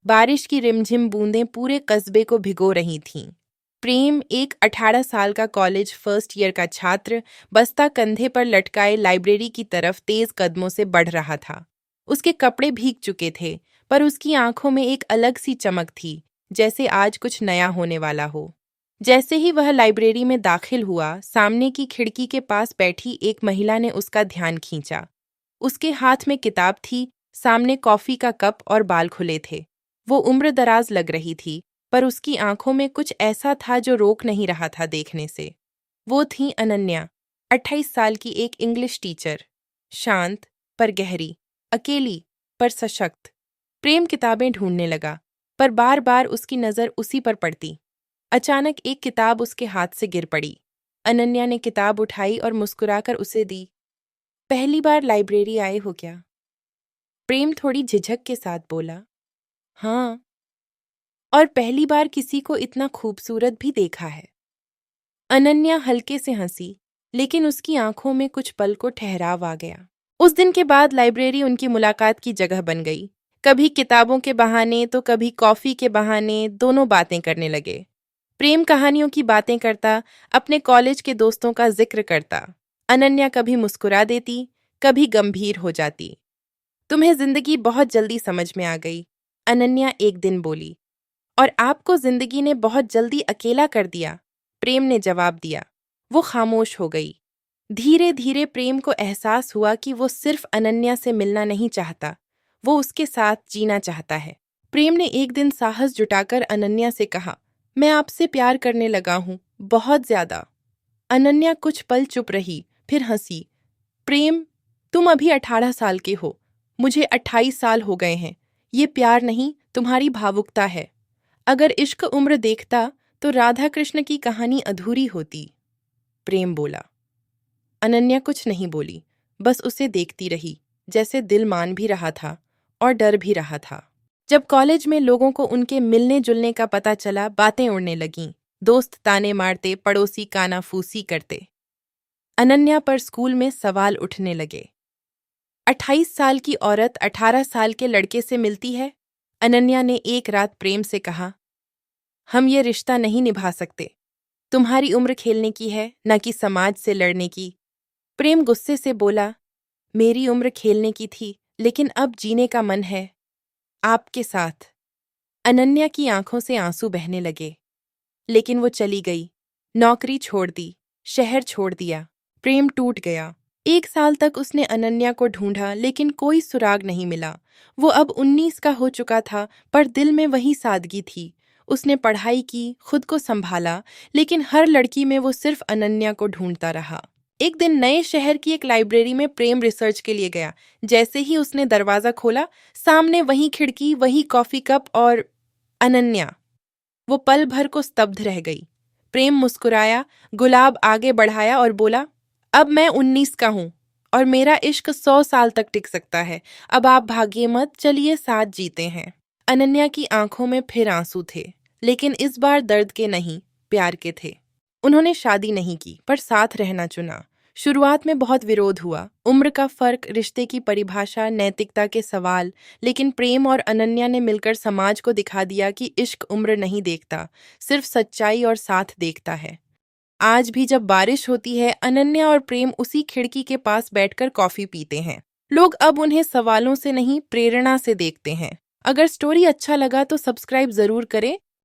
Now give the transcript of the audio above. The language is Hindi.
बारिश की रिमझिम बूंदें पूरे कस्बे को भिगो रही थीं। प्रेम, एक 18 साल का कॉलेज फर्स्ट ईयर का छात्र, बस्ता कंधे पर लटकाए लाइब्रेरी की तरफ तेज कदमों से बढ़ रहा था। उसके कपड़े भीग चुके थे, पर उसकी आंखों में एक अलग सी चमक थी, जैसे आज कुछ नया होने वाला हो। जैसे ही वह लाइब्रेरी में दाखिल हुआ, सामने की खिड़की के पास बैठी एक महिला ने उसका ध्यान खींचा। उसके हाथ में किताब थी, सामने कॉफी का कप और बाल खुले थे। वो उम्रदराज लग रही थी, पर उसकी आंखों में कुछ ऐसा था जो रोक नहीं रहा था देखने से। वो थी अनन्या, 28 साल की एक इंग्लिश टीचर। शांत पर गहरी, अकेली पर सशक्त। प्रेम किताबें ढूंढने लगा, पर बार बार उसकी नज़र उसी पर पड़ती। अचानक एक किताब उसके हाथ से गिर पड़ी। अनन्या ने किताब उठाई और मुस्कुराकर उसे दी। पहली बार लाइब्रेरी आए हो क्या? प्रेम थोड़ी झिझक के साथ बोला। हाँ, और पहली बार किसी को इतना खूबसूरत भी देखा है। अनन्या हल्के से हंसी, लेकिन उसकी आंखों में कुछ पल को ठहराव आ गया। उस दिन के बाद लाइब्रेरी उनकी मुलाकात की जगह बन गई। कभी किताबों के बहाने तो कभी कॉफी के बहाने दोनों बातें करने लगे। प्रेम कहानियों की बातें करता, अपने कॉलेज के दोस्तों का जिक्र करता। अनन्या कभी मुस्कुरा देती, कभी गंभीर हो जाती। तुम्हें जिंदगी बहुत जल्दी समझ में आ गई, अनन्या एक दिन बोली। और आपको जिंदगी ने बहुत जल्दी अकेला कर दिया, प्रेम ने जवाब दिया। वो खामोश हो गई। धीरे धीरे प्रेम को एहसास हुआ कि वो सिर्फ अनन्या से मिलना नहीं चाहता, वो उसके साथ जीना चाहता है। प्रेम ने एक दिन साहस जुटाकर अनन्या से कहा, मैं आपसे प्यार करने लगा हूँ, बहुत ज्यादा। अनन्या कुछ पल चुप रही, फिर हंसी। प्रेम, तुम अभी 18 साल के हो, मुझे 28 साल हो गए हैं। ये प्यार नहीं, तुम्हारी भावुकता है। अगर इश्क उम्र देखता तो राधा कृष्ण की कहानी अधूरी होती। प्रेम बोला। अनन्या कुछ नहीं बोली, बस उसे देखती रही, जैसे दिल मान भी रहा था और डर भी रहा था। जब कॉलेज में लोगों को उनके मिलने जुलने का पता चला, बातें उड़ने लगीं। दोस्त ताने मारते, पड़ोसी कानाफूसी करते। अनन्या पर स्कूल में सवाल उठने लगे। 28 साल की औरत 18 साल के लड़के से मिलती है? अनन्या ने एक रात प्रेम से कहा, हम ये रिश्ता नहीं निभा सकते। तुम्हारी उम्र खेलने की है, न कि समाज से लड़ने की। प्रेम गुस्से से बोला, मेरी उम्र खेलने की थी, लेकिन अब जीने का मन है, आपके साथ। अनन्या की आंखों से आंसू बहने लगे। लेकिन वो चली गई, नौकरी छोड़ दी, शहर छोड़ दिया। प्रेम टूट गया। 1 साल तक उसने अनन्या को ढूंढा, लेकिन कोई सुराग नहीं मिला। वो अब 19 का हो चुका था, पर दिल में वही सादगी थी। उसने पढ़ाई की, खुद को संभाला, लेकिन हर लड़की में वो सिर्फ अनन्या को ढूंढता रहा। एक दिन नए शहर की एक लाइब्रेरी में प्रेम रिसर्च के लिए गया। जैसे ही उसने दरवाजा खोला, सामने वही खिड़की, वही कॉफी कप और अनन्या। वो पल भर को स्तब्ध रह गई। प्रेम मुस्कुराया, गुलाब आगे बढ़ाया और बोला, अब मैं 19 का हूँ और मेरा इश्क 100 साल तक टिक सकता है। अब आप भागिए मत, चलिए साथ जीते हैं। अनन्या की आंखों में फिर आंसू थे, लेकिन इस बार दर्द के नहीं, प्यार के थे। उन्होंने शादी नहीं की, पर साथ रहना चुना। शुरुआत में बहुत विरोध हुआ, उम्र का फर्क, रिश्ते की परिभाषा, नैतिकता के सवाल। लेकिन प्रेम और अनन्या ने मिलकर समाज को दिखा दिया कि इश्क उम्र नहीं देखता, सिर्फ सच्चाई और साथ देखता है। आज भी जब बारिश होती है, अनन्या और प्रेम उसी खिड़की के पास बैठकर कॉफी पीते हैं। लोग अब उन्हें सवालों से नहीं, प्रेरणा से देखते हैं। अगर स्टोरी अच्छा लगा तो सब्सक्राइब जरूर करें